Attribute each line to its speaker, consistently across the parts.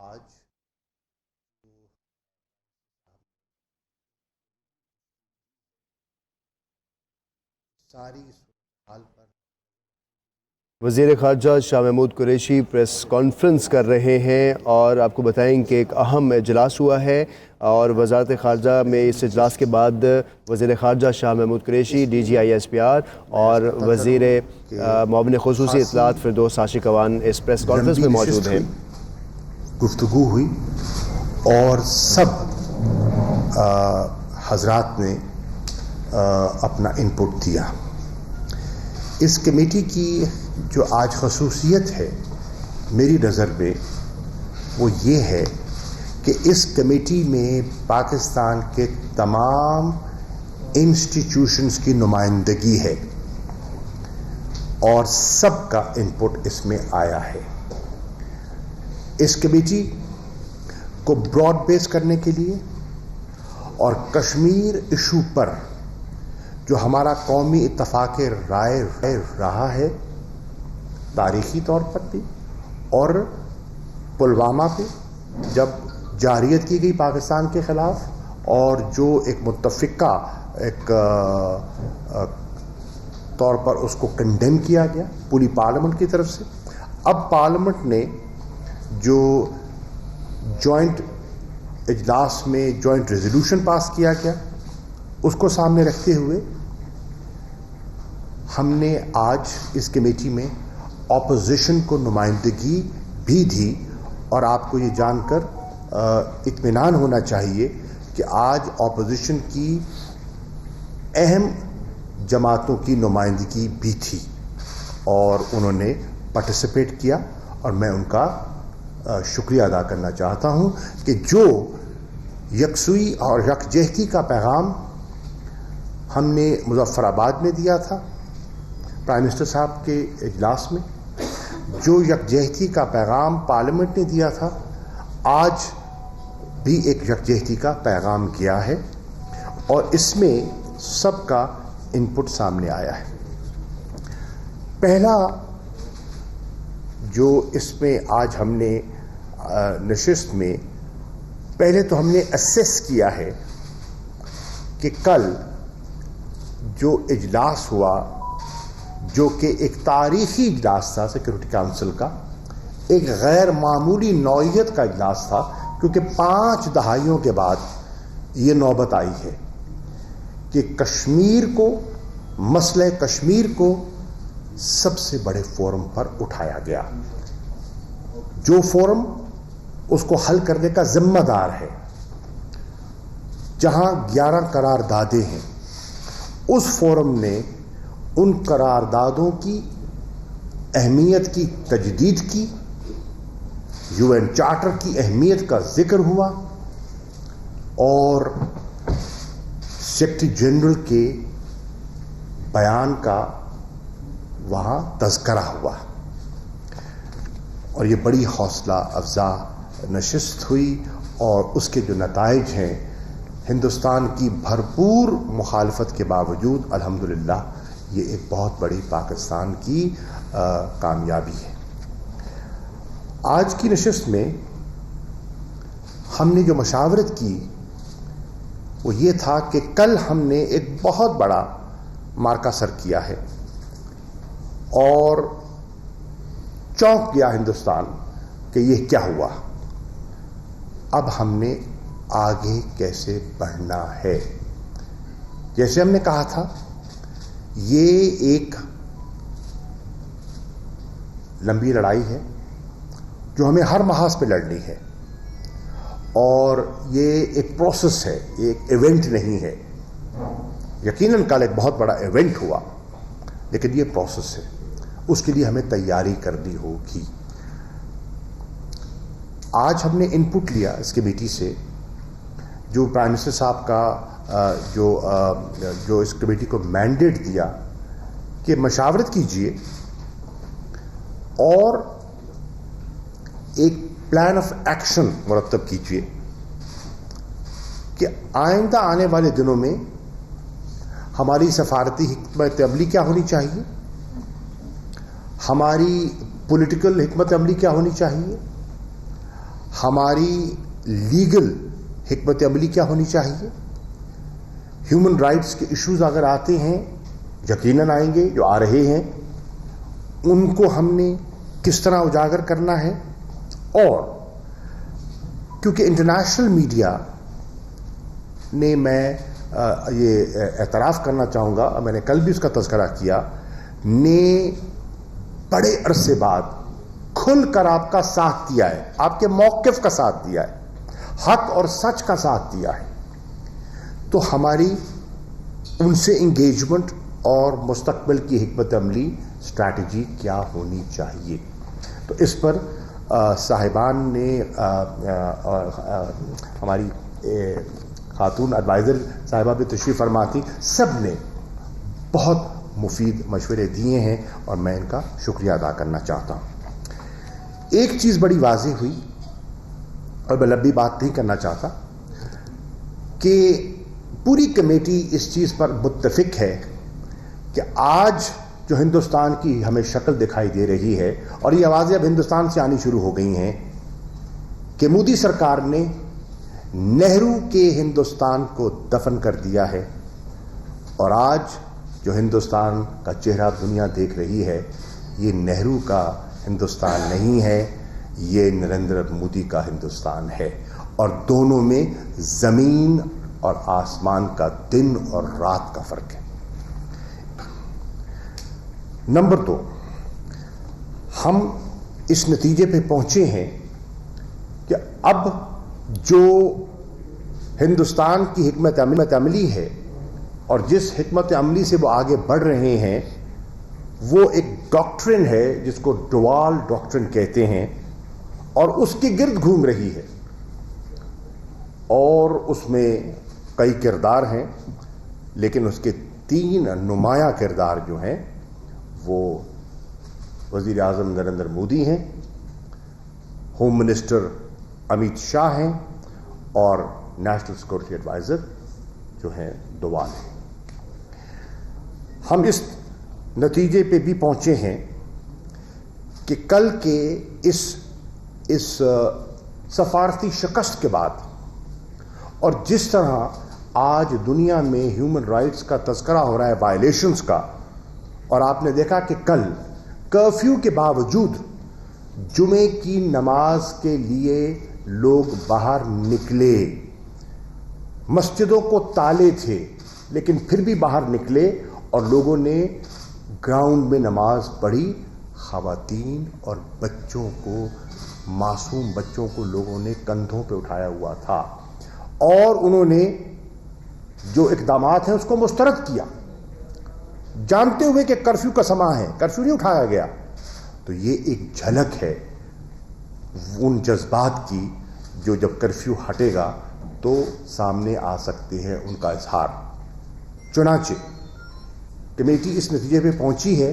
Speaker 1: آج ساری حال پر
Speaker 2: وزیر خارجہ شاہ محمود قریشی پریس کانفرنس کر رہے ہیں اور آپ کو بتائیں کہ ایک اہم اجلاس ہوا ہے اور وزارت خارجہ میں اس اجلاس کے بعد وزیر خارجہ Shah Mahmood Qureshi D G I S P R اور وزیر معاون خصوصی اطلاعات فردوس عاشق اوان اس پریس کانفرنس میں موجود ہیں.
Speaker 1: گفتگو ہوئی اور سب حضرات نے اپنا انپٹ دیا. اس کمیٹی کی جو آج خصوصیت ہے میری نظر میں وہ یہ ہے کہ اس کمیٹی میں پاکستان کے تمام انسٹیٹیوشنز کی نمائندگی ہے اور سب کا انپٹ اس میں آیا ہے. اس کمیٹی کو براڈ بیس کرنے کے لیے اور کشمیر ایشو پر جو ہمارا قومی اتفاق رائے رہا ہے تاریخی طور پر بھی اور پلوامہ پہ جب جارحیت کی گئی پاکستان کے خلاف اور جو ایک متفقہ ایک طور پر اس کو کنڈیم کیا گیا پوری پارلیمنٹ کی طرف سے. اب پارلیمنٹ نے جو جوائنٹ اجلاس میں جوائنٹ ریزولوشن پاس کیا گیا اس کو سامنے رکھتے ہوئے ہم نے آج اس کمیٹی میں اپوزیشن کو نمائندگی بھی دی اور آپ کو یہ جان کر اطمینان ہونا چاہیے کہ آج اپوزیشن کی اہم جماعتوں کی نمائندگی بھی تھی اور انہوں نے پارٹیسپیٹ کیا اور میں ان کا شکریہ ادا کرنا چاہتا ہوں کہ جو یکسوئی اور یکجہتی کا پیغام ہم نے مظفر آباد میں دیا تھا پرائم منسٹر صاحب کے اجلاس میں، جو یکجہتی کا پیغام پارلیمنٹ نے دیا تھا، آج بھی ایک یکجہتی کا پیغام گیا ہے اور اس میں سب کا انپٹ سامنے آیا ہے. پہلا جو اس میں آج ہم نے نشست میں پہلے تو ہم نے اسیس کیا ہے کہ کل جو اجلاس ہوا جو کہ ایک تاریخی اجلاس تھا سیکورٹی کونسل کا، ایک غیر معمولی نوعیت کا اجلاس تھا کیونکہ 5 دہائیوں کے بعد یہ نوبت آئی ہے کہ کشمیر کو، مسئلہ کشمیر کو سب سے بڑے فورم پر اٹھایا گیا، جو فورم اس کو حل کرنے کا ذمہ دار ہے، جہاں 11 قراردادیں ہیں. اس فورم نے ان قراردادوں کی اہمیت کی تجدید کی، یو این چارٹر کی اہمیت کا ذکر ہوا اور سیکرٹری جنرل کے بیان کا وہاں تذکرہ ہوا اور یہ بڑی حوصلہ افزا نشست ہوئی اور اس کے جو نتائج ہیں ہندوستان کی بھرپور مخالفت کے باوجود الحمدللہ یہ ایک بہت بڑی پاکستان کی کامیابی ہے. آج کی نشست میں ہم نے جو مشاورت کی وہ یہ تھا کہ کل ہم نے ایک بہت بڑا مارکا سر کیا ہے اور چونک گیا ہندوستان کہ یہ کیا ہوا، اب ہم نے آگے کیسے بڑھنا ہے. جیسے ہم نے کہا تھا یہ ایک لمبی لڑائی ہے جو ہمیں ہر محاذ پہ لڑنی ہے اور یہ ایک پروسیس ہے، یہ ایک ایونٹ نہیں ہے. یقیناً کل ایک بہت بڑا ایونٹ ہوا لیکن یہ پروسیس ہے، اس کے لیے ہمیں تیاری کرنی ہوگی. آج ہم نے انپٹ لیا اس کمیٹی سے جو پرائم منسٹر صاحب کا جو اس کمیٹی کو مینڈیٹ دیا کہ مشاورت کیجیے اور ایک پلان آف ایکشن مرتب کیجیے کہ آئندہ آنے والے دنوں میں ہماری سفارتی حکمت عملی کیا ہونی چاہیے، ہماری پولیٹیکل حکمت عملی کیا ہونی چاہیے، ہماری لیگل حکمت عملی کیا ہونی چاہیے. ہیومن رائٹس کے ایشوز اگر آتے ہیں، یقیناً آئیں گے، جو آ رہے ہیں، ان کو ہم نے کس طرح اجاگر کرنا ہے. اور کیونکہ انٹرنیشنل میڈیا نے، میں یہ اعتراف کرنا چاہوں گا، میں نے کل بھی اس کا تذکرہ کیا، نے بڑے عرصے بعد کھل کر آپ کا ساتھ دیا ہے، آپ کے موقف کا ساتھ دیا ہے، حق اور سچ کا ساتھ دیا ہے. تو ہماری ان سے انگیجمنٹ اور مستقبل کی حکمت عملی اسٹریٹجی کیا ہونی چاہیے. تو اس پر صاحبان نے، ہماری خاتون ایڈوائزر صاحبہ بھی تشریف فرما تھی، سب نے بہت مفید مشورے دیے ہیں اور میں ان کا شکریہ ادا کرنا چاہتا ہوں. ایک چیز بڑی واضح ہوئی، اور میں لمبی بات نہیں کرنا چاہتا، کہ پوری کمیٹی اس چیز پر متفق ہے کہ آج جو ہندوستان کی ہمیں شکل دکھائی دے رہی ہے، اور یہ آوازیں اب ہندوستان سے آنی شروع ہو گئی ہیں، کہ مودی سرکار نے نہرو کے ہندوستان کو دفن کر دیا ہے، اور آج جو ہندوستان کا چہرہ دنیا دیکھ رہی ہے، یہ نہرو کا ہندوستان نہیں ہے، یہ نریندر مودی کا ہندوستان ہے. اور دونوں میں زمین اور آسمان کا، دن اور رات کا فرق ہے. نمبر 2، ہم اس نتیجے پہ پہنچے ہیں کہ اب جو ہندوستان کی حکمت عملی ہے، اور جس حکمت عملی سے وہ آگے بڑھ رہے ہیں، وہ ایک ڈاکٹرن ہے جس کو ڈوال ڈاکٹرن کہتے ہیں، اور اس کے گرد گھوم رہی ہے. اور اس میں کئی کردار ہیں، لیکن اس کے 3 نمایاں کردار جو ہیں وہ وزیر اعظم نریندر مودی ہیں، ہوم منسٹر امیت شاہ ہیں، اور نیشنل سیکورٹی ایڈوائزر جو ہیں ڈوال ہیں. ہم اس نتیجے پہ بھی پہنچے ہیں کہ کل کے اس سفارتی شکست کے بعد، اور جس طرح آج دنیا میں ہیومن رائٹس کا تذکرہ ہو رہا ہے، وائلیشنز کا، اور آپ نے دیکھا کہ کل کرفیو کے باوجود جمعے کی نماز کے لیے لوگ باہر نکلے، مسجدوں کو تالے تھے لیکن پھر بھی باہر نکلے، اور لوگوں نے گراؤنڈ میں نماز پڑھی. خواتین اور بچوں کو، معصوم بچوں کو لوگوں نے کندھوں پہ اٹھایا ہوا تھا، اور انہوں نے جو اقدامات ہیں اس کو مسترد کیا، جانتے ہوئے کہ کرفیو کا سماں ہے، کرفیو نہیں اٹھایا گیا. تو یہ ایک جھلک ہے ان جذبات کی جو جب کرفیو ہٹے گا تو سامنے آ سکتے ہیں ان کا اظہار. چنانچہ کمیٹی اس نتیجے پہ پہنچی ہے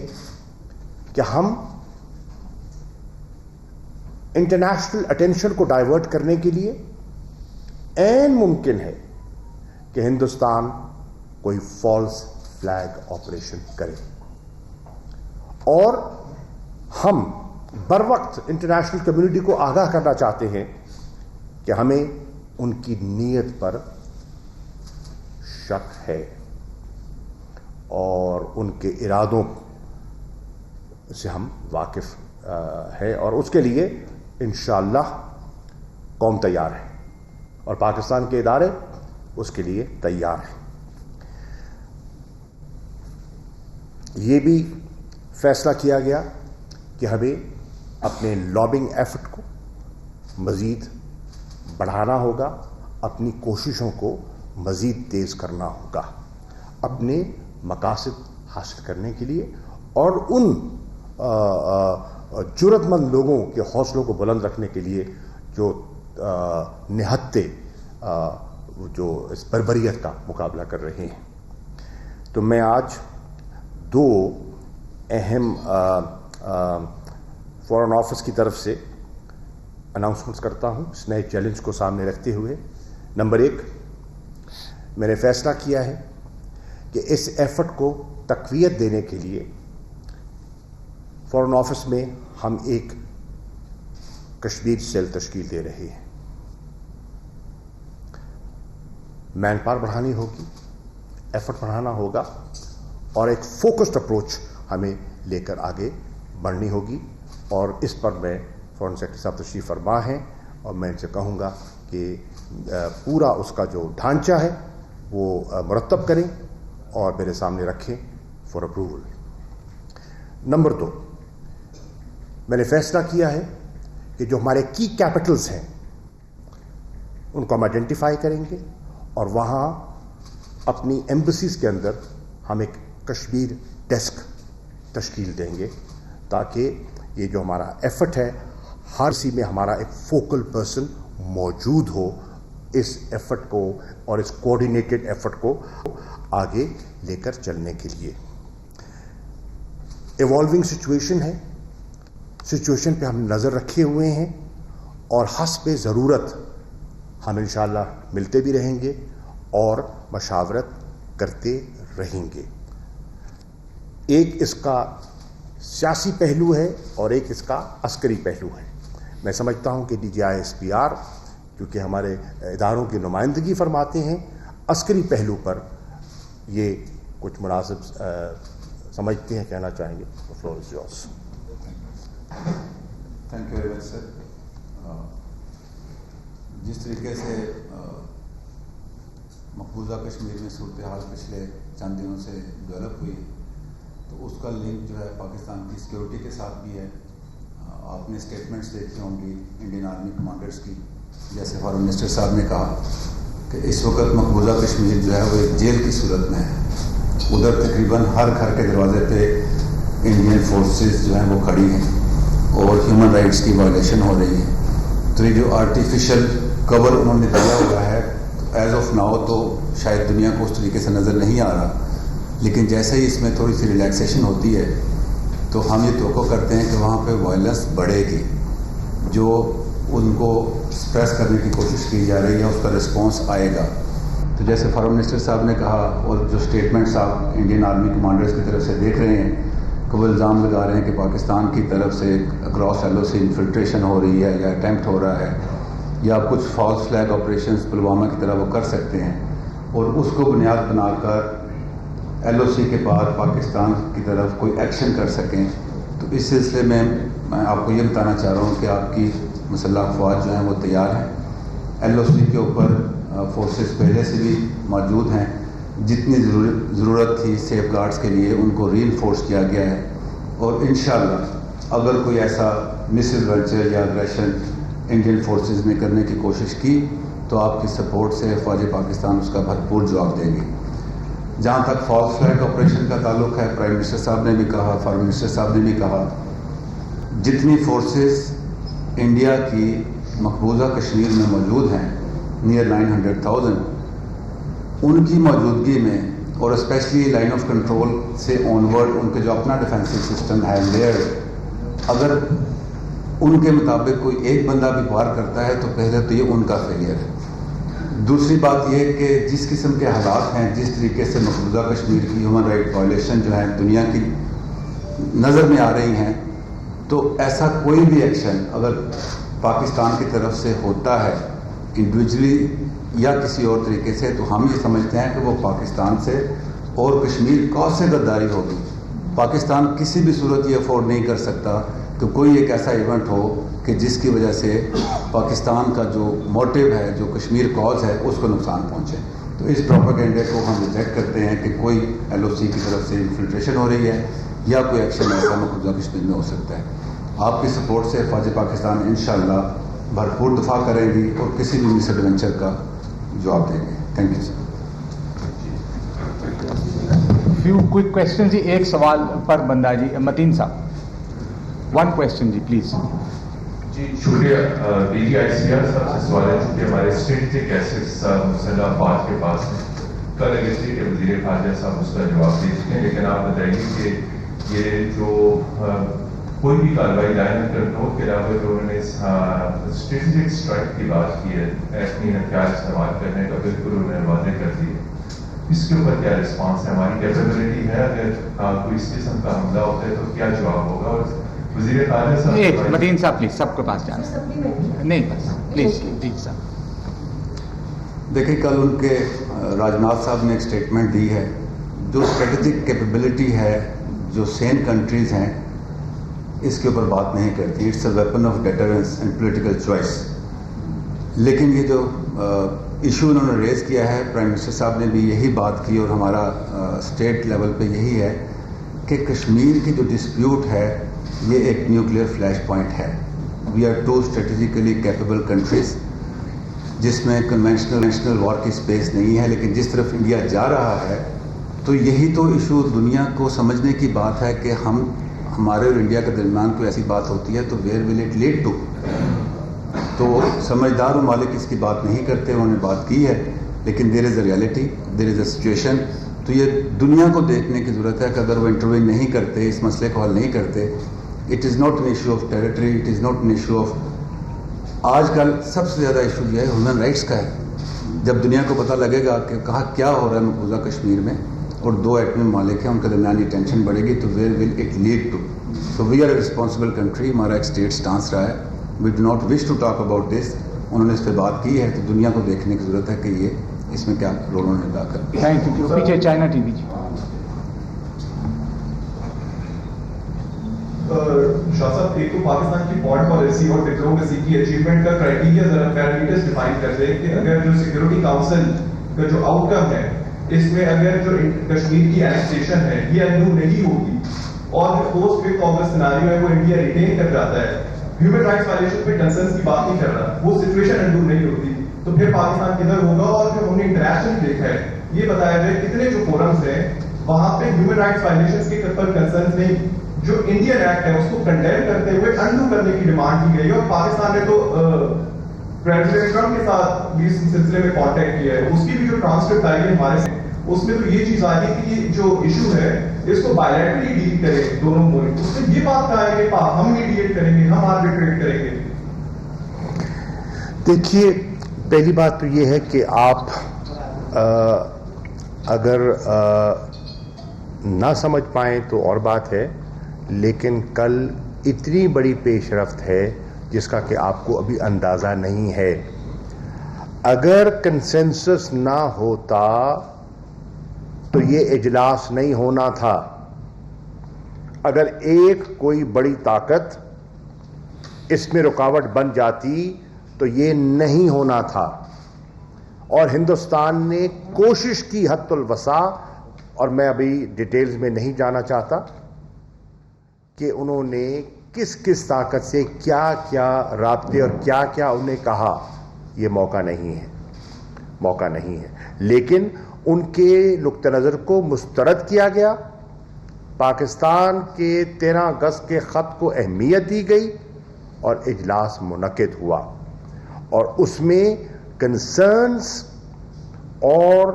Speaker 1: کہ ہم انٹرنیشنل اٹینشن کو ڈائیورٹ کرنے کے لیے عین ممکن ہے کہ ہندوستان کوئی فالس فلیگ آپریشن کرے، اور ہم بر وقت انٹرنیشنل کمیونٹی کو آگاہ کرنا چاہتے ہیں کہ ہمیں ان کی نیت پر شک ہے، اور ان کے ارادوں سے ہم واقف ہے، اور اس کے لیے انشاءاللہ قوم تیار ہے، اور پاکستان کے ادارے اس کے لیے تیار ہیں. یہ بھی فیصلہ کیا گیا کہ ہمیں اپنے لابنگ ایفرٹ کو مزید بڑھانا ہوگا، اپنی کوششوں کو مزید تیز کرنا ہوگا، اپنے مقاصد حاصل کرنے کے لیے، اور ان جرأت مند لوگوں کے حوصلوں کو بلند رکھنے کے لیے جو نہتے جو اس بربریت کا مقابلہ کر رہے ہیں. تو میں آج 2 اہم فارن آفس کی طرف سے اناؤنسمنٹس کرتا ہوں اس نئے چیلنج کو سامنے رکھتے ہوئے. نمبر 1، میں نے فیصلہ کیا ہے کہ اس ایفرٹ کو تقویت دینے کے لیے فارن آفس میں ہم ایک کشمیر سیل تشکیل دے رہے ہیں. مین پاور بڑھانی ہوگی, ایفرٹ بڑھانا ہوگا, اور ایک فوکسڈ اپروچ ہمیں لے کر آگے بڑھنی ہوگی. اور اس پر میں فورن سیکرٹری صاحب تشریف فرما ہیں, اور میں ان سے کہوں گا کہ پورا اس کا جو ڈھانچہ ہے وہ مرتب کریں اور میرے سامنے رکھیں فار اپروول. نمبر 2, میں نے فیصلہ کیا ہے کہ جو ہمارے کی کیپٹلز ہیں ان کو ہم آئیڈینٹیفائی کریں گے, اور وہاں اپنی ایمبیسیز کے اندر ہم ایک کشمیر ڈیسک تشکیل دیں گے, تاکہ یہ جو ہمارا ایفرٹ ہے ہر سی میں ہمارا ایک فوکل پرسن موجود ہو اس ایفرٹ کو اور اس کوآرڈینیٹڈ ایفرٹ کو آگے لے کر چلنے کے لیے. ایوالونگ سچویشن ہے, سچویشن پہ ہم نظر رکھے ہوئے ہیں, اور حسب ضرورت ہم انشاءاللہ ملتے بھی رہیں گے اور مشاورت کرتے رہیں گے. ایک اس کا سیاسی پہلو ہے اور ایک اس کا عسکری پہلو ہے. میں سمجھتا ہوں کہ DGI-SPR کیونکہ ہمارے اداروں کی نمائندگی فرماتے ہیں, عسکری پہلو پر یہ کچھ مناسب سمجھتے ہیں, کہنا چاہیں گے. Floor is yours.
Speaker 3: Thank you very much sir. جس طریقے سے مقبوضہ کشمیر میں صورتحال پچھلے چند دنوں سے ڈیولپ ہوئی, تو اس کا لنک جو ہے پاکستان کی سیکورٹی کے ساتھ بھی ہے. آپ نے اسٹیٹمنٹس دیکھی ہوں گی انڈین آرمی کمانڈرز کی, جیسے فارن منسٹر صاحب نے کہا کہ اس وقت مقبوضہ کشمیر جو ہے وہ ایک جیل کی صورت میں ہے. ادھر تقریباً ہر گھر کے دروازے پہ انڈین فورسز جو ہیں وہ کھڑی ہیں اور ہیومن رائٹس کی وائلیشن ہو رہی ہے. تو یہ جو آرٹیفیشل کور انہوں نے دیا ہوا ہے, ایز آف ناؤ تو شاید دنیا کو اس طریقے سے نظر نہیں آ رہا, لیکن جیسے ہی اس میں تھوڑی سی ریلیکسیشن ہوتی ہے تو ہم یہ توقع کرتے ہیں کہ وہاں پہ وائلنس بڑھے گی. جو ان کو سپریس کرنے کی کوشش کی جا رہی ہے اس کا رسپانس آئے گا. تو جیسے فارن منسٹر صاحب نے کہا, اور جو اسٹیٹمنٹس آپ انڈین آرمی کمانڈرز کی طرف سے دیکھ رہے ہیں کہ وہ الزام لگا رہے ہیں کہ پاکستان کی طرف سے اکراس LOC انفلٹریشن ہو رہی ہے یا اٹیمپٹ ہو رہا ہے, یا کچھ فالس فلیگ آپریشنز پلوامہ کی طرح وہ کر سکتے ہیں, اور اس کو بنیاد بنا کر LOC کے بعد پاکستان کی طرف کوئی ایکشن کر سکیں. تو اس سلسلے میں آپ کو یہ بتانا چاہ رہا ہوں کہ آپ کی مسلح افواج جو ہیں وہ تیار ہیں. LOC کے اوپر فورسز پہلے سے بھی موجود ہیں, جتنی ضرورت تھی سیف گارڈز کے لیے ان کو ری انفورس کیا گیا ہے, اور انشاءاللہ اگر کوئی ایسا مس ایڈونچر یا اگریشن انڈین فورسز نے کرنے کی کوشش کی تو آپ کی سپورٹ سے فوج پاکستان اس کا بھرپور جواب دیں گے. جہاں تک فالس فلیگ آپریشن کا تعلق ہے, پرائم منسٹر صاحب نے بھی کہا, فارن منسٹر صاحب نے بھی کہا, جتنی فورسز انڈیا کی مقبوضہ کشمیر میں موجود ہیں نیئر 900,000, ان کی موجودگی میں, اور اسپیشلی لائن آف کنٹرول سے آن ورڈ ان کے جو اپنا ڈیفینسو سسٹم ہے لیئر, اگر ان کے مطابق کوئی ایک بندہ بھی وار کرتا ہے تو پہلے تو یہ ان کا فیلئر ہے. دوسری بات یہ کہ جس قسم کے حالات ہیں, جس طریقے سے مقبوضہ کشمیر کی ہیومن رائٹ وائلیشن جو ہے دنیا کی نظر میں آ رہی ہیں, تو ایسا کوئی بھی ایکشن اگر پاکستان کی طرف سے ہوتا ہے انڈیویجولی یا کسی اور طریقے سے, تو ہم یہ سمجھتے ہیں کہ وہ پاکستان سے اور کشمیر کو سے غداری ہوگی. پاکستان کسی بھی صورت یہ افورڈ نہیں کر سکتا کہ کوئی ایک ایسا ایونٹ ہو کہ جس کی وجہ سے پاکستان کا جو موٹیو ہے, جو کشمیر کاز ہے, اس کو نقصان پہنچے. تو اس پروپیگنڈے کو ہم ریجیکٹ کرتے ہیں کہ کوئی LOC کی طرف سے انفلٹریشن ہو رہی ہے یا کوئی ایکشن ایسا مقبوضہ کشمیر میں ہو سکتا ہے. آپ کی سپورٹ سے فوج پاکستان انشاءاللہ بھرپور دفاع کریں گی اور کسی بھی مس ایڈونچر کا جواب دیں گے. Thank you sir.
Speaker 4: Few quick question جی, ایک سوال پر بندہ جی. متین صاحب, ون کوشچن جی پلیز.
Speaker 5: جی شکریہ. DGI-SPR صاحب سے سوال ہے, چونکہ ہمارے اسٹریٹجک ایسٹس مسلح افواج کے پاس ہیں, کل ایگزٹی کے وزیر خارجہ صاحب اس کا جواب دے چکے ہیں, لیکن آپ بتائیے کہ یہ جو کوئی بھی کارروائی لائن کنٹرول کے علاوہ جو انہوں نے اسٹریٹجک اسٹرائک کی بات کی ہے, ایٹمی ہتھیار استعمال کرنے کا بالکل انہوں نے واضح کر دی ہے, اس کے اوپر کیا رسپانس ہے؟ ہماری کیپیبلٹی ہے اگر کوئی اس قسم کا حملہ ہوتا ہے تو کیا جواب ہوگا؟ اور वजीर खारजा साहब
Speaker 4: एक मतीन साहब प्लीज, सबके पास जाना नहीं, बस प्लीज प्लीज साहब।
Speaker 3: देखिए, कल उनके राजनाथ साहब ने एक स्टेटमेंट दी है, जो स्ट्रेटेजिक कैपेबिलिटी है, जो सेन कंट्रीज हैं, इसके ऊपर बात नहीं करती। It's a weapon of deterrence and political choice. लेकिन ये जो इशू उन्होंने रेज किया है, प्राइम मिनिस्टर साहब ने भी यही बात की और हमारा स्टेट लेवल पे यही है कि कश्मीर की जो डिस्प्यूट है ये एक न्यूक्लियर फ्लैश पॉइंट है। We are two strategically capable countries जिसमें कन्वेंशनल वॉर की स्पेस नहीं है, लेकिन जिस तरफ इंडिया जा रहा है तो यही तो इशू दुनिया को समझने की बात है कि हमारे और इंडिया के दरमियान कोई ऐसी बात होती है तो where will it lead to. तो समझदार ममालिक इसकी बात नहीं करते, उन्होंने बात की है, लेकिन there is a reality, there is a situation. तो ये दुनिया को देखने की ज़रूरत है कि अगर वो इंटरव्यू नहीं करते, इस मसले को हल नहीं करते, it is not an issue of territory, it is not an issue of, आजकल सबसे ज़्यादा इशू जो है ह्यूमन राइट्स का है। जब दुनिया को पता लगेगा कि कहाँ क्या हो रहा है मकबूजा कश्मीर में और दो एटमी ममालिक हैं, उनके दरमियान ये टेंशन बढ़ेगी, तो where will it lead to. So we are a responsible country, हमारा एक स्टेट स्टांस रहा है, we do not wish to talk about this. उन्होंने इस पर बात की है तो दुनिया को देखने की ज़रूरत है कि ये इसमें क्या रोल उन्होंने अदा कर।
Speaker 4: Thank you. पीछे चाइना टीवी जी।
Speaker 6: शाह साहब, एक तो पाकिस्तान की फॉरेन पॉलिसी और डिप्लोमेसी की अचीवमेंट का क्राइटेरिया जरा कैलकुलेटर्स डिफाइन कर दें कि अगर जो सिक्योरिटी काउंसिल का जो आउटकम है इसमें अगर जो कश्मीर की एनेक्सेशन है ये अनडू नहीं होगी और जो पोस्ट फिफ्थ अगस्त सिनेरियो है वो इंडिया रिटेन कर जाता है, ह्यूमन राइट्स वायलेशन पे कंसर्न्स की बात नहीं कर रहा, वो सिचुएशन अनडू नहीं होती, तो फिर पाकिस्तान किधर होगा? और जो हमने इंटरनेशनल देखा है ये बताया जाए कितने जो फोरम्स हैं वहां पे ह्यूमन राइट्स वायलेशंस के पर कंसर्न्स नहीं, जो इंडियन एक्ट है उसको कंडेम करते हुए अनडू करने की डिमांड की गई है। और पाकिस्तान ने तो प्रेसिडेंट ट्रंप के साथ भी इस सिलसिले में कांटेक्ट किया है, उसकी भी जो ट्रांसक्रिप्ट आई है हमारे से, उसमें तो ये चीज आ रही थी कि जो इशू है इसको बायलैटरली डील करें दोनों मुल्क, उसमें ये बात कहा है कि हम मीडिएट करेंगे, हम आर्बिट्रेट करेंगे।
Speaker 1: देखिए, पहली बात तो ये है कि आप अगर ना समझ पाएं तो और बात है, लेकिन कल इतनी बड़ी पेशरफ्त है जिसका कि आपको अभी अंदाज़ा नहीं है। अगर कंसेंसस ना होता तो ये इजलास नहीं होना था। अगर एक कोई बड़ी ताकत इसमें रुकावट बन जाती तो ये नहीं होना था। और हिंदुस्तान ने कोशिश की हद्दुल वसा, और मैं अभी डिटेल्स में नहीं जाना चाहता कि उन्होंने किस किस ताकत से क्या क्या राब्ते और क्या क्या उन्हें कहा। ये मौका नहीं है, लेकिन उनके नुक्ते नज़र को मुस्तरद किया गया। पाकिस्तान के 13 अगस्त के ख़त को अहमियत दी गई और इजलास मुनक़िद हुआ, और उसमें कंसर्न्स और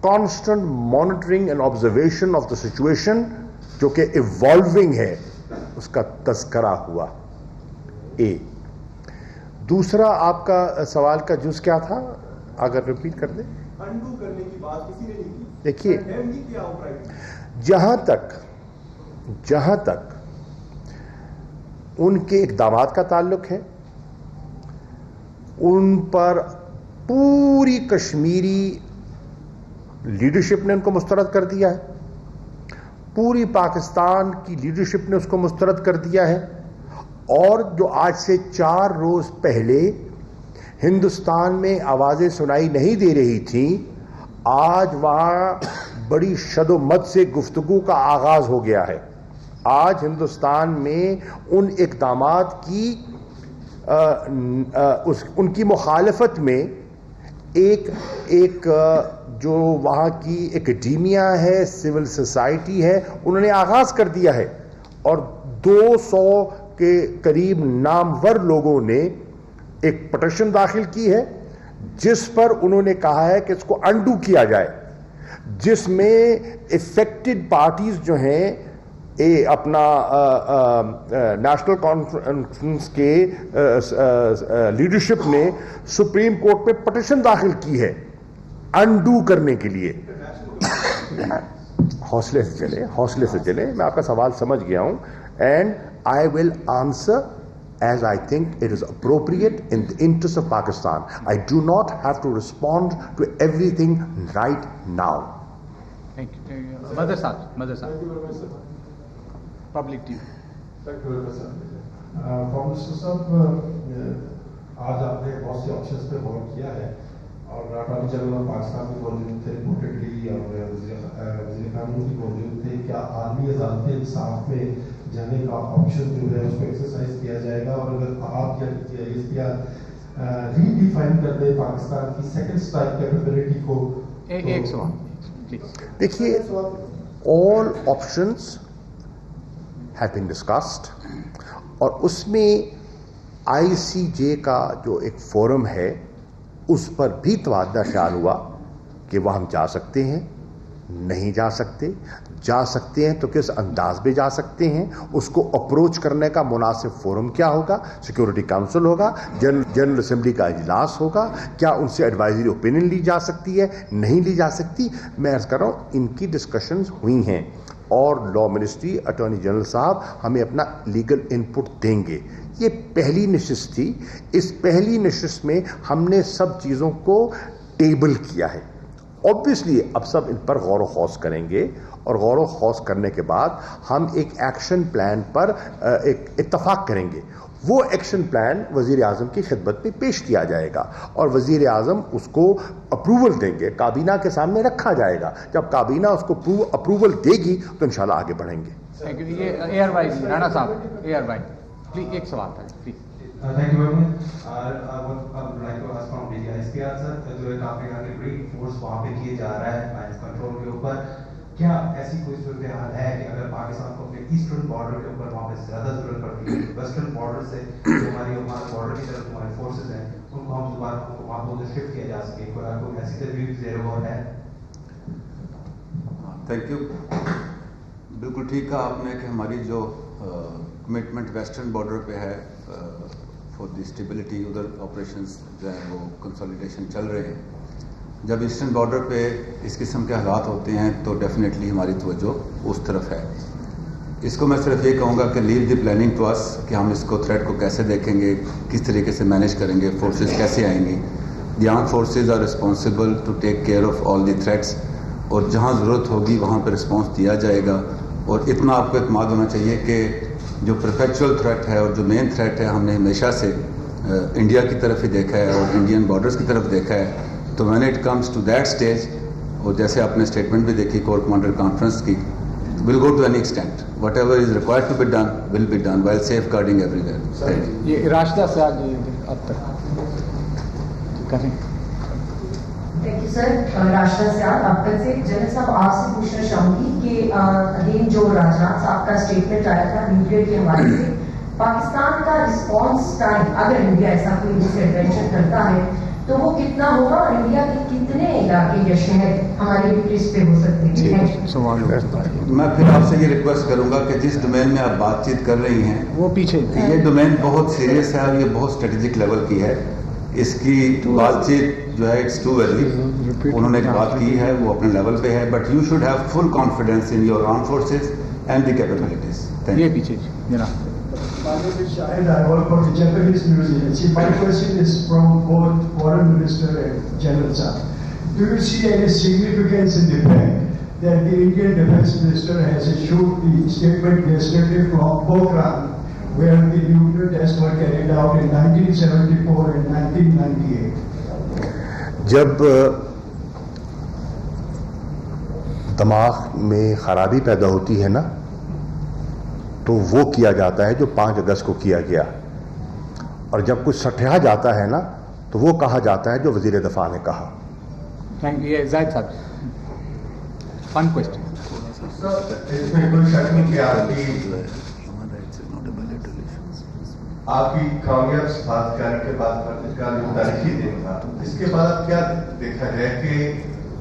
Speaker 1: constant monitoring and observation of the situation जो कि इवॉल्विंग है उसका तज़किरा हुआ। दूसरा आपका सवाल का जुज़ क्या था, अगर रिपीट कर दें।
Speaker 6: अनडू करने की बात किसी ने नहीं की।
Speaker 1: देखिए, जहां तक उनके इक़दामात का ताल्लुक है, उन पर पूरी कश्मीरी लीडरशिप ने उनको मुस्तरद कर दिया है, पूरी पाकिस्तान की लीडरशिप ने उसको मुस्तरद कर दिया है। और जो आज से 4 रोज पहले हिंदुस्तान में आवाज़ें सुनाई नहीं दे रही थी, आज वहाँ बड़ी शदोमत से गुफ्तगू का आगाज़ हो गया है। आज हिंदुस्तान में उन इक़दामात की उनकी मुखालफत में एक जो वहाँ की एकेडमिया है, सिविल सोसाइटी है, उन्होंने आगाज़ कर दिया है। और 200 के करीब नामवर लोगों ने एक पटिशन दाखिल की है जिस पर उन्होंने कहा है कि इसको अनडू किया जाए, जिसमें इफेक्टेड पार्टीज जो हैं अपना नेशनल कॉन्फ्रेंस के लीडरशिप ने सुप्रीम कोर्ट पे पटिशन दाखिल की है अनडू करने के लिए। हौसले से चले, मैं आपका सवाल समझ गया हूं, and I will answer as I think it is appropriate in the interest of Pakistan. I do not have to respond to everything right now.
Speaker 4: Thank you. Mother Saab.
Speaker 7: Thank you very much, sir.
Speaker 4: Public TV.
Speaker 7: Thank you very much, sir. Prime Minister साहब, आज आपने बहुत से options पे गौर किया है और attorney general of Pakistan भी मौजूद थे रिपोर्टेडली और वज़ीर कानून भी मौजूद थे. क्या आर्मी अदालत इंसाफ में जाने का ऑप्शन जो है उसको एक्सरसाइज किया जाएगा, और अगर आप या रीडिफाइन कर दे पाकिस्तान की सेकंड स्ट्राइक कैपेबिलिटी को?
Speaker 4: एक सवाल प्लीज.
Speaker 1: देखिए, all options have been discussed और उसमें ICJ का जो एक फोरम है उस पर भी तबादला ख्याल हुआ कि वह हम जा सकते हैं, नहीं जा सकते हैं तो किस अंदाज में जा सकते हैं, उसको अप्रोच करने का मुनासिब फोरम क्या होगा, सिक्योरिटी काउंसिल होगा, जनरल असेंबली का इजलास होगा, क्या उनसे एडवाइजरी ओपिनियन ली जा सकती है, नहीं ली जा सकती. मैं अर्ज कर रहा हूँ इनकी डिस्कशंस हुई हैं और लॉ मिनिस्ट्री, अटॉर्नी जनरल साहब हमें अपना लीगल इनपुट देंगे. ये पहली नशिस्त थी. इस पहली नशिस्त में हमने सब चीज़ों को टेबल किया है. ऑब्वियसली अब सब इन पर गौर व खौस करेंगे और गौर व खौस करने के बाद हम एक एक्शन प्लान पर एक इत्तफाक करेंगे. वो एक्शन प्लान वज़ीर आज़म की खिदमत में पेश किया जाएगा और वज़ीर आज़म उसको अप्रूवल देंगे, काबीना के सामने रखा जाएगा. जब काबीना उसको अप्रूवल देगी तो इंशाल्लाह आगे बढ़ेंगे.
Speaker 4: Thank you. ये एयर भाई, राणा साहब, एयर भाई प्लीज एक सवाल था please.
Speaker 6: Thank you very much. I would like to ask from DGICR sir, जो एक आपने कहा कि ब्रीड फोर्स वहाँ पे किए जा रहा है माइंस कंट्रोल के ऊपर, क्या ऐसी कोई सूरत हाल है कि अगर पाकिस्तान को अपने ईस्टर्न बॉर्डर के ऊपर वहाँ पे ज्यादा जरूरत पड़ती है, वेस्टर्न बॉर्डर से जो हमारे बॉर्डर की तरफ हमारे फोर्सेज हैं उनको हम दोबारा वहाँ पर शिफ्ट किया जा सके, कोई ऐसी तजवीज़ ज़ेर गौर है?
Speaker 3: Thank you. बिल्कुल ठीक कहा आपने कि हमारी जो कमिटमेंट वेस्टर्न बॉर्डर पे है फॉर द स्टेबिलिटी, उधर ऑपरेशंस जो है वो कंसोलिडेशन चल रहे हैं. जब ईस्टर्न बॉर्डर पे इस किस्म के हालात होते हैं तो डेफिनेटली हमारी तवज्जो उस तरफ है. इसको मैं सिर्फ ये कहूँगा कि leave the planning to us कि हम इसको थ्रेट को कैसे देखेंगे, किस तरीके से मैनेज करेंगे, फोर्सेस कैसे आएंगी. The armed forces are responsible to take care of all the threats और जहाँ ज़रूरत होगी वहाँ पर रिस्पॉन्स दिया जाएगा. और इतना आपको इत्मीनान होना चाहिए कि जो परफेक्चुअल थ्रेट है और जो मेन थ्रेट है हमने हमेशा से इंडिया की तरफ ही देखा है और इंडियन बॉर्डर्स की तरफ देखा है. तो when it comes to that stage, और जैसे आपने स्टेटमेंट भी देखी कोर कमांडर कॉन्फ्रेंस की, will go to any extent, whatever is required to be done will be done while safeguarding everywhere.
Speaker 4: ये राशिदा से आज अब तक करें.
Speaker 8: Thank you sir. राशिदा से अब तक से जनरल साहब आपसे पूछना चाहूंगी कि अगेन जो राजनाथ साहब का स्टेटमेंट आया था न्यूक्लियर के हवाले से, पाकिस्तान का रिस्पॉन्स टाइम अगर इंडिया ऐसा कोई मिसएडवेंचर करता है तो वो कितना होगा और इंडिया के कितने इलाके या शहर हमारे न्यूक्लियस पे हो सकते हैं?
Speaker 3: मैं फिर आपसे ये रिक्वेस्ट करूंगा कि जिस डोमेन में आप बातचीत कर रही हैं
Speaker 4: वो पीछे,
Speaker 3: ये डोमेन बहुत सीरियस है और ये बहुत स्ट्रेटेजिक लेवल की है. इसकी बातचीत जो है इट्स टू अर्ली. उन्होंने एक बात की है वो अपने लेवल पे है, but you should have full confidence in your armed forces and the capabilities.
Speaker 4: ये पीछे जनाब.
Speaker 9: My name is Shahid. I work for the Japanese Museum. See, my question is from both Foreign Minister and General Sir. Do you see any significance in the fact that the Indian Defence Minister has issued the statement yesterday from Pokhran, where the nuclear tests were carried out in 1974 and 1998?
Speaker 1: जब दिमाग में खराबी पैदा होती है ना तो वो किया जाता है जो 5 अगस्त को किया गया, और जब कुछ सठिया जाता है ना तो वो कहा जाता है जो वजीर दफा ने कहा.
Speaker 4: Thank you. जाहिद साहब, वन क्वेश्चन.
Speaker 7: इसमें कोई शक नहीं कि आपकी कामयाब साक्षात्कार के बाद का जो तारीखी दिन था, इसके बाद क्या देखा है कि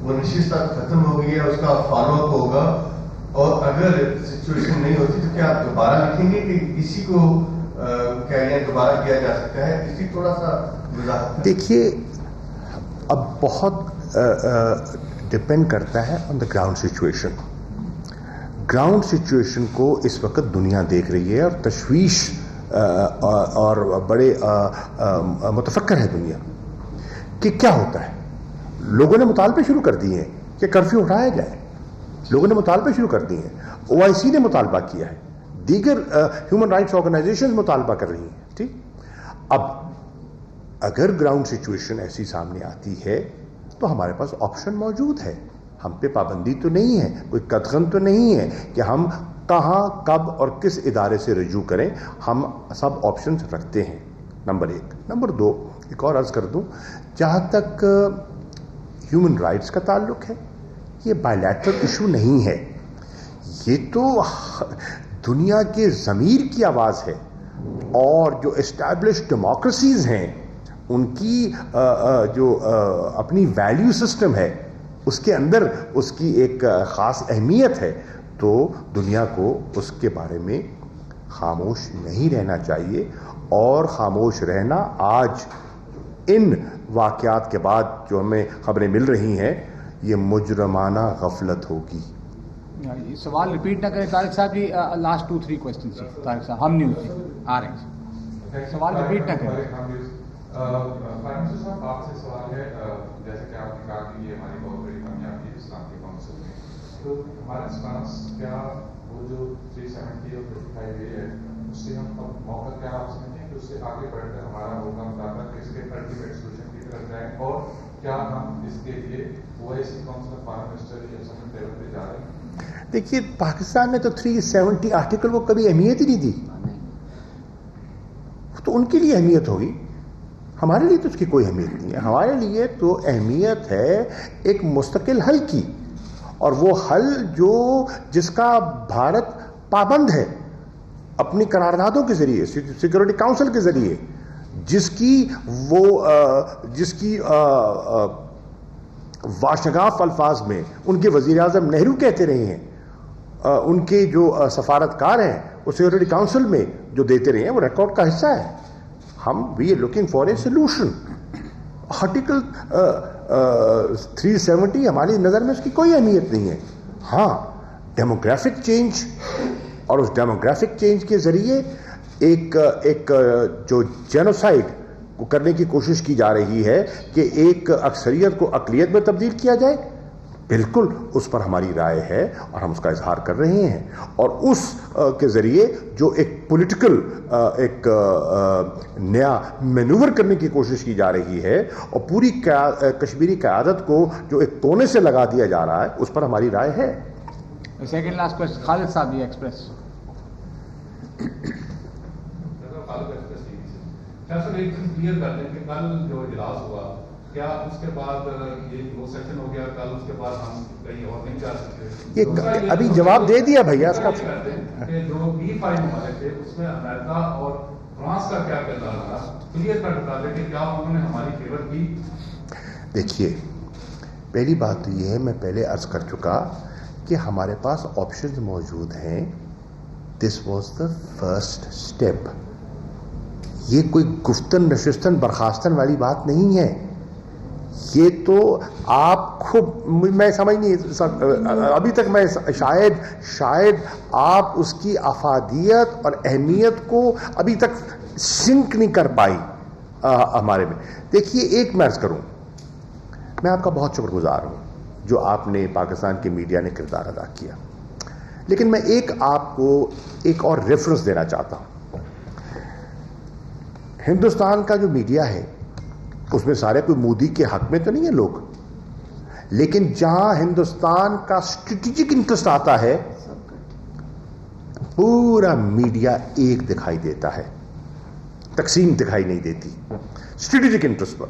Speaker 7: वो नशिस्त खत्म हो गई है, उसका फॉलोअप होगा, और अगर सिचुएशन नहीं होती तो क्या आप दोबारा लिखेंगे कि इसी को क्या दोबारा किया जा सकता है? इसी थोड़ा सा वजाहत.
Speaker 1: देखिए, अब बहुत डिपेंड करता है on the ground situation. Ground situation को इस वक्त दुनिया देख रही है और तशवीश और बड़े मुतफक्कर है दुनिया कि क्या होता है। लोगों ने मुतालबे शुरू कर दिए हैं कि कर्फ्यू उठाया जाए, लोगों ने मुतालबे शुरू कर दिए हैं, OIC ने मुतालबा किया है, दीगर ह्यूमन राइट्स ऑर्गेनाइजेशन मुतालबा कर रही हैं। ठीक, अब अगर ग्राउंड सिचुएशन ऐसी सामने आती है तो हमारे पास ऑप्शन मौजूद है, हम पे पाबंदी तो नहीं है, कोई कदगन तो नहीं है कि हम कहाँ कब और किस इदारे से रजू करें, हम सब ऑप्शंस रखते हैं, नंबर 1। नंबर 2, एक और अर्ज़ कर दूं, जहाँ तक ह्यूमन राइट्स का ताल्लुक है, ये बायलैटरल इशू नहीं है, ये तो दुनिया के ज़मीर की आवाज़ है और जो एस्टैब्लिश्ड डेमोक्रेसीज़ हैं उनकी जो अपनी वैल्यू सिस्टम है उसके अंदर उसकी एक ख़ास अहमियत है, तो दुनिया को उसके बारे में खामोश नहीं रहना चाहिए। और ख़ामोश रहना आज इन वाक़यात के बाद जो हमें ख़बरें मिल रही हैं, ये मुजरमाना गफलत होगी।
Speaker 4: सवाल रिपीट ना करें तारिक साहब जी, लास्ट 2-3 क्वेश्चन जी तारिक साहब, हम न्यूज़ आ रहे हैं, सवाल रिपीट ना करें।
Speaker 5: प्राइम मिनिस्टर साहब, आपसे सवाल है, जैसे कि आपने कहा कि ये हमारी बहुत बड़ी कामयाबी है इस्लाम के काउंसिल में, तो हमारा रिस्पांस क्या, वो जो 370 और 55 है उससे हम अब मौका क्या आप समझते हैं कि उससे आगे बढ़कर हमारा होगा मुताबिक कि इसके अल्टीमेट सोल्यूशन की तरफ जाए, और क्या हम इसके लिए OIC council of foreign minister की समिट लेवल पे जा रहे हैं?
Speaker 1: देखिए, पाकिस्तान ने तो 370 आर्टिकल को कभी अहमियत ही नहीं दी, तो उनके लिए अहमियत होगी, हमारे लिए तो उसकी कोई अहमियत नहीं है। हमारे लिए तो अहमियत है एक मुस्तकिल हल की, और वो हल जिसका भारत पाबंद है अपनी करारदादों के जरिए, सिक्योरिटी काउंसिल के जरिए, जिसकी वाशगाफ अल्फाज में उनके वजीर आज़म नेहरू कहते रहे हैं, उनके जो सफारतकार हैं वो सिक्योरिटी काउंसिल में जो देते रहे हैं, वो रिकॉर्ड का हिस्सा है। हम we are looking for a solution. Article 370 हमारी नज़र में उसकी कोई अहमियत नहीं है। हाँ, डेमोग्राफिक चेंज, और उस डेमोग्राफिक चेंज के ज़रिए एक जो जेनोसाइड को करने की कोशिश की जा रही है कि एक अक्सरियत को अक़लियत में तब्दील किया जाए, बिल्कुल उस पर हमारी राय है और हम उसका इजहार कर रहे हैं। और उस के ज़रिए जो एक पॉलिटिकल एक नया मैनूवर करने की कोशिश की जा रही है और पूरी कश्मीरी क़यादत को जो एक कोने से लगा दिया जा रहा है, उस पर हमारी राय है।
Speaker 4: सेकंड लास्ट क्वेश्चन खालिद साहब, ये एक्सप्रेस।
Speaker 5: सर, एक चीज क्लियर कर दें कि कल जो इजलास हुआ, क्या उसके बाद ये वो सेशन हो गया, कल उसके बाद हम कहीं और नहीं जा सकते?
Speaker 1: ये अभी जवाब दे दिया भैया इसका।
Speaker 5: जो B5 हमारे थे उसमें अमेरिका और फ्रांस का क्या किरदार रहा, क्लियर कर बता दें कि क्या उन्होंने हमारी फेवर की?
Speaker 1: देखिए, पहली बात तो ये है, मैं पहले अर्ज कर चुका कि हमारे पास ऑप्शंस मौजूद हैं। This was the first step. ये कोई गुफ्तन नशिस्तन बर्खास्तन वाली बात नहीं है। ये तो आप खूब, मैं समझ नहीं, अभी तक मैं शायद आप उसकी अफादियत और अहमियत को अभी तक सिंक नहीं कर पाई हमारे में। देखिए, एक मैं अर्ज करूं, मैं आपका बहुत शुक्रगुजार हूं जो आपने पाकिस्तान के मीडिया ने किरदार अदा किया, लेकिन मैं आपको एक और रेफरेंस देना चाहता हूं। हिंदुस्तान का जो मीडिया है उसमें सारे कोई मोदी के हक में तो नहीं है लोग, लेकिन जहां हिंदुस्तान का स्ट्रेटेजिक इंटरेस्ट आता है, पूरा मीडिया एक दिखाई देता है, तकसीम दिखाई नहीं देती स्ट्रेटेजिक इंटरेस्ट पर।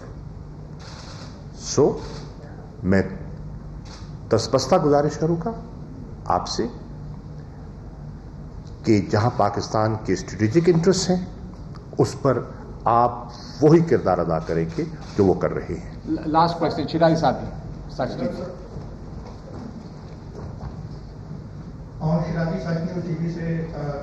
Speaker 1: सो मैं तसबस्ता गुजारिश करूंगा आपसे कि जहां पाकिस्तान के स्ट्रेटेजिक इंटरेस्ट हैं उस पर आप वही किरदार अदा करेंगे जो वो कर रहे हैं।
Speaker 4: लास्ट क्वेश्चन शिराजी साहब,
Speaker 10: शिराजी सच टीवी से।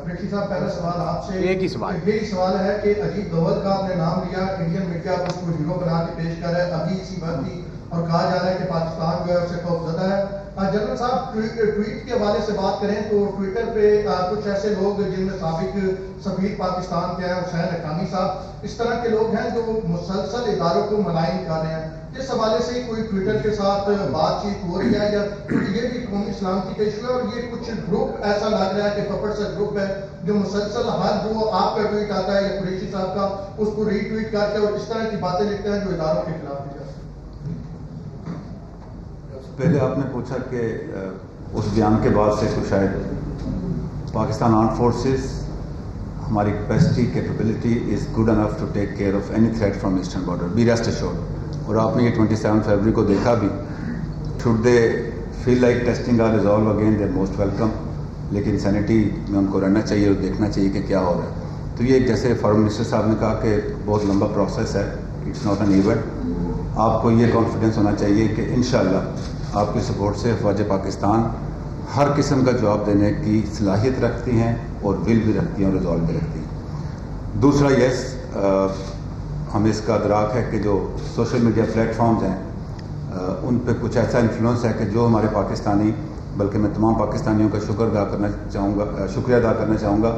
Speaker 10: पृथ्वी साहब, पहला सवाल आपसे
Speaker 4: एक ही सवाल
Speaker 10: है कि अजीत दोवल का आपने नाम लिया, इंडियन मीडिया उसको हीरो बना के पेश कर रहा है अभी इसी बात की, और कहा जा रहा है कि पाकिस्तान जो है उससे खौफजदा है। जनरल साहब ट्वीट के हवाले से बात करें तो ट्विटर पे कुछ ऐसे लोग जिनमें साबिक सफीर पाकिस्तान के हैं हुसैन हक्कानी साहब, इस तरह के लोग हैं जो मुसलसल इदारों को मलाइन कर रहे हैं। इस हवाले से कोई ट्विटर के साथ बातचीत हो रही है या ये भी कौमी सलामती का इशू है? और ये कुछ ग्रुप ऐसा लग रहा है कि पकड़ सा ग्रुप है जो मुसलसल हर जो आपका ट्वीट आता है या कुरैशी साहब का उसको रीट्वीट करके और इस तरह की बातें लिखते हैं जो इदारों के खिलाफ भी जाती है।
Speaker 3: पहले आपने पूछा कि उस बयान के बाद से तो शायद पाकिस्तान आर्म्ड फोर्सेस हमारी capacity capability is good enough to take care of any threat from eastern border, be rest assured. और आपने ये 27 फरवरी को देखा भी, should they feel like testing our resolve again they are most welcome, लेकिन sanity में उनको रहना चाहिए और देखना चाहिए कि क्या हो रहा है। तो ये जैसे फॉरेन मिनिस्टर साहब ने कहा कि बहुत लंबा प्रोसेस है, इट्स नॉट एन इवेंट। आपको ये कॉन्फिडेंस होना चाहिए कि इंशाल्लाह आपकी सपोर्ट से अफवाज पाकिस्तान हर किस्म का जवाब देने की सलाहियत रखती हैं और विल भी रखती हैं और रिजॉल्व भी रखती हैं। दूसरा यस, हमें इसका अदराक है कि जो सोशल मीडिया प्लेटफॉर्म्स हैं उन पे कुछ ऐसा इन्फ्लुएंस है कि जो हमारे पाकिस्तानी, बल्कि मैं तमाम पाकिस्तानियों का शुक्रिया अदा करना चाहूँगा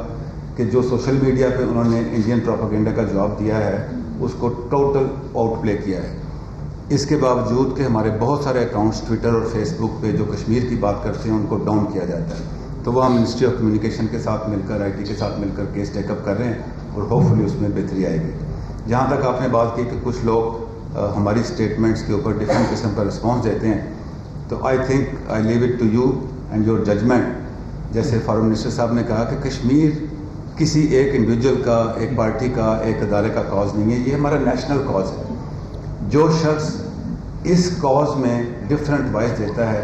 Speaker 3: कि जो सोशल मीडिया पे उन्होंने इंडियन प्रोपेगेंडा का जवाब दिया है उसको टोटल आउट प्ले किया है। इसके बावजूद कि हमारे बहुत सारे अकाउंट्स ट्विटर और फेसबुक पे जो कश्मीर की बात करते हैं उनको डाउन किया जाता है। तो वह हम मिनिस्ट्री ऑफ कम्युनिकेशन के साथ मिलकर, IT के साथ मिलकर केस टेकअप कर रहे हैं और होपफुली उसमें बेहतरी आएगी। जहाँ तक आपने बात की कि कुछ लोग हमारी स्टेटमेंट्स के ऊपर डिफरेंट किस्म का रिस्पॉन्स देते हैं, तो I think I leave it to you and your judgement. जैसे फॉरेन मिनिस्टर साहब ने कहा कि कश्मीर किसी एक इंडिविजुअल का, एक पार्टी का, एक अदारे का कॉज नहीं है, ये हमारा नेशनल कॉज है। जो शख्स इस कॉज में डिफरेंट वॉइस देता है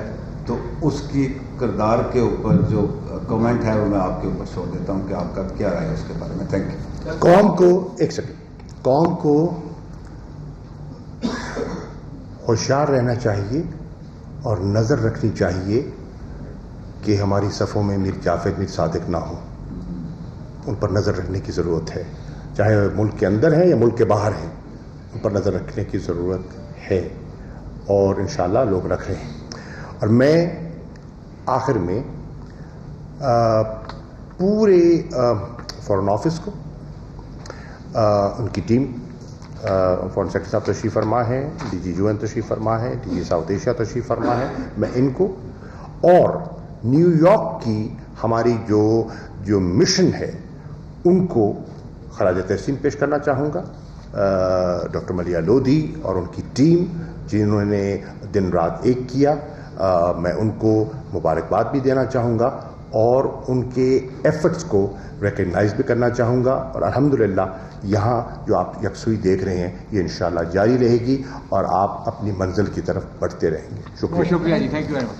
Speaker 3: तो उसकी किरदार के ऊपर जो कमेंट है वो मैं आपके ऊपर छोड़ देता हूँ कि आपका क्या राय है उसके बारे में। Thank you.
Speaker 1: कौम को, एक सेकंड, कौम को होशियार रहना चाहिए और नज़र रखनी चाहिए कि हमारी सफ़ों में मीर जाफर, मीर सादिक ना हो। उन पर नज़र रखने की ज़रूरत है, चाहे मुल्क के अंदर हैं या मुल्क के बाहर हैं, उन पर नज़र रखने की ज़रूरत है और इंशाअल्लाह लोग रख रहे हैं। और मैं आखिर में पूरे फॉरेन ऑफिस को, उनकी टीम, फॉरेन सेक्रेटरी साहब तशरीफ़ फरमा है, DG UN तशरीफ़ फरमा है, DG साउथ एशिया तशरीफ़ फरमा है, मैं इनको और न्यूयॉर्क की हमारी जो मिशन है उनको खराज तहसीन पेश करना चाहूँगा। डॉक्टर मलिया लोधी और उनकी टीम जिन्होंने दिन रात एक किया, मैं उनको मुबारकबाद भी देना चाहूँगा और उनके एफर्ट्स को रिकग्नाइज भी करना चाहूँगा। और अल्हम्दुलिल्लाह यहाँ जो आप यकसुई देख रहे हैं ये इंशाअल्लाह जारी रहेगी और आप अपनी मंजिल की तरफ बढ़ते रहेंगे। शुक्रिया
Speaker 4: जी, थैंक यू वेरी मच।